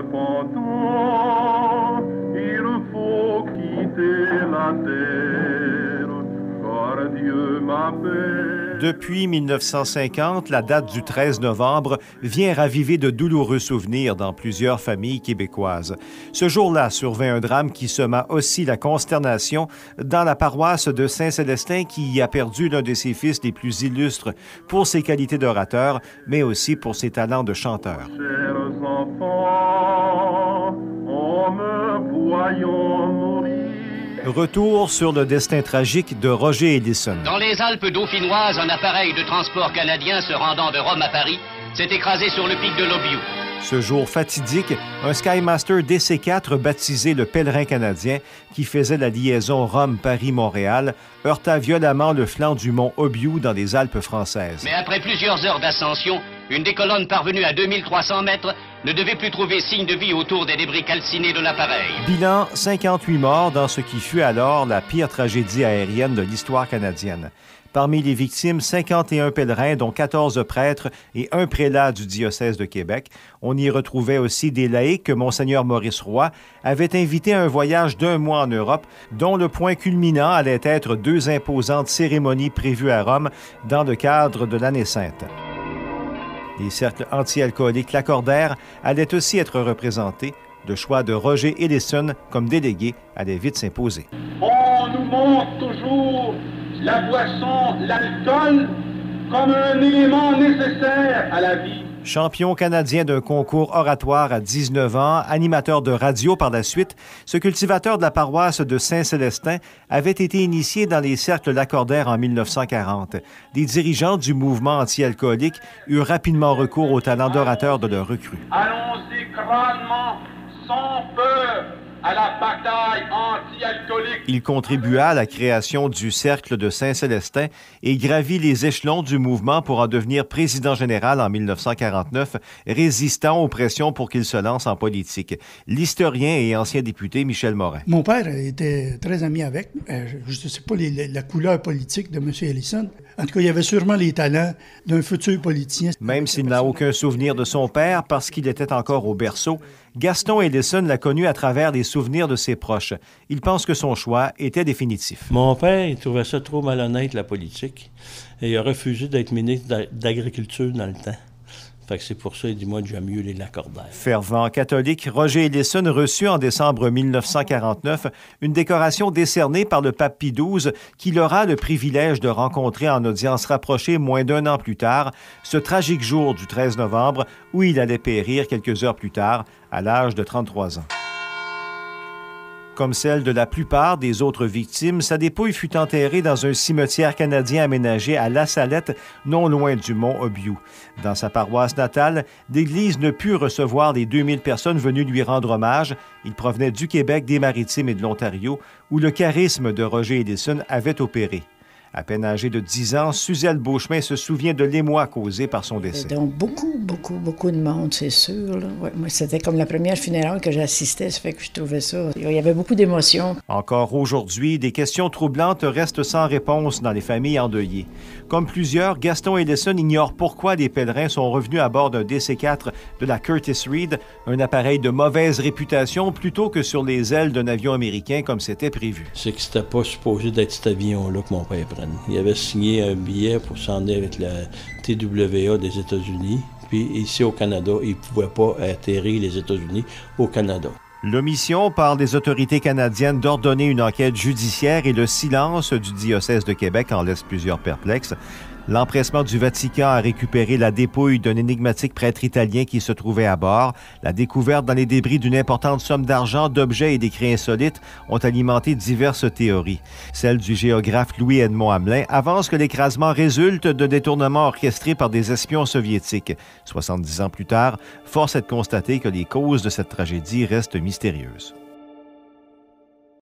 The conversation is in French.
cependant, il faut quitter la terre, car Dieu m'appelle. Depuis 1950, la date du 13 novembre vient raviver de douloureux souvenirs dans plusieurs familles québécoises. Ce jour-là survint un drame qui sema aussi la consternation dans la paroisse de Saint-Célestin qui y a perdu l'un de ses fils les plus illustres pour ses qualités d'orateur, mais aussi pour ses talents de chanteur. Chers enfants, en me voyant mourir. Retour sur le destin tragique de Roger Ellison. Dans les Alpes dauphinoises, un appareil de transport canadien se rendant de Rome à Paris s'est écrasé sur le pic de l'Obiou. Ce jour fatidique, un Skymaster DC-4 baptisé le Pèlerin canadien, qui faisait la liaison Rome-Paris-Montréal, heurta violemment le flanc du mont Obiou dans les Alpes françaises. Mais après plusieurs heures d'ascension, une des colonnes parvenue à 2300 mètres ne devait plus trouver signe de vie autour des débris calcinés de l'appareil. Bilan, 58 morts dans ce qui fut alors la pire tragédie aérienne de l'histoire canadienne. Parmi les victimes, 51 pèlerins, dont 14 prêtres et un prélat du diocèse de Québec. On y retrouvait aussi des laïcs que Monseigneur Maurice Roy avait invités à un voyage d'1 mois en Europe, dont le point culminant allait être 2 imposantes cérémonies prévues à Rome dans le cadre de l'année sainte. Les cercles anti-alcooliques Lacordaire allaient aussi être représentés. Le choix de Roger Ellison comme délégué allait vite s'imposer. On nous montre toujours la boisson, l'alcool, comme un élément nécessaire à la vie. Champion canadien d'un concours oratoire à 19 ans, animateur de radio par la suite, ce cultivateur de la paroisse de Saint-Célestin avait été initié dans les cercles Lacordaire en 1940. Les dirigeants du mouvement anti-alcoolique eurent rapidement recours au talent d'orateur de leurs recrues. Allons-y grandement, sans peur, à la bataille anti-alcoolique. Il contribua à la création du Cercle de Saint-Célestin et gravit les échelons du mouvement pour en devenir président général en 1949, résistant aux pressions pour qu'il se lance en politique. L'historien et ancien député Michel Morin. Mon père était très ami avec. Je ne sais pas la couleur politique de M. Ellison. En tout cas, il avait sûrement les talents d'un futur politicien. Même s'il n'a aucun souvenir de son père parce qu'il était encore au berceau, Gaston Ellison l'a connu à travers les souvenirs de ses proches. Il pense que son choix était définitif. Mon père, il trouvait ça trop malhonnête, la politique, et il a refusé d'être ministre d'Agriculture dans le temps. Fait que c'est pour ça, il dit, moi, j'aime mieux les Lacordaire. Fervent catholique, Roger Ellison reçut en décembre 1949 une décoration décernée par le pape Pie XII qu'il aura le privilège de rencontrer en audience rapprochée moins d'1 an plus tard, ce tragique jour du 13 novembre où il allait périr quelques heures plus tard, à l'âge de 33 ans. Comme celle de la plupart des autres victimes, sa dépouille fut enterrée dans un cimetière canadien aménagé à La Salette, non loin du mont Obiou. Dans sa paroisse natale, l'Église ne put recevoir les 2000 personnes venues lui rendre hommage. Il provenait du Québec, des Maritimes et de l'Ontario, où le charisme de Roger Ellison avait opéré. À peine âgée de 10 ans, Suzelle Beauchemin se souvient de l'émoi causé par son décès. Donc, beaucoup de monde, c'est sûr. Là. Ouais, moi, c'était comme la première funéraire que j'assistais, ça fait que je trouvais ça. Il y avait beaucoup d'émotions. Encore aujourd'hui, des questions troublantes restent sans réponse dans les familles endeuillées. Comme plusieurs, Gaston Ellison ignore pourquoi les pèlerins sont revenus à bord d'un DC-4 de la Curtiss Reed, un appareil de mauvaise réputation, plutôt que sur les ailes d'un avion américain comme c'était prévu. C'est que c'était pas supposé d'être cet avion-là que mon père prenait. Il avait signé un billet pour s'en aller avec la TWA des États-Unis. Puis ici au Canada, il ne pouvait pas atterrir les États-Unis au Canada. L'omission par des autorités canadiennes d'ordonner une enquête judiciaire et le silence du diocèse de Québec en laissent plusieurs perplexes. L'empressement du Vatican à récupérer la dépouille d'un énigmatique prêtre italien qui se trouvait à bord, la découverte dans les débris d'une importante somme d'argent, d'objets et d'écrits insolites ont alimenté diverses théories. Celle du géographe Louis-Edmond Hamelin avance que l'écrasement résulte de détournements orchestrés par des espions soviétiques. 70 ans plus tard, force est de constater que les causes de cette tragédie restent mystérieuses.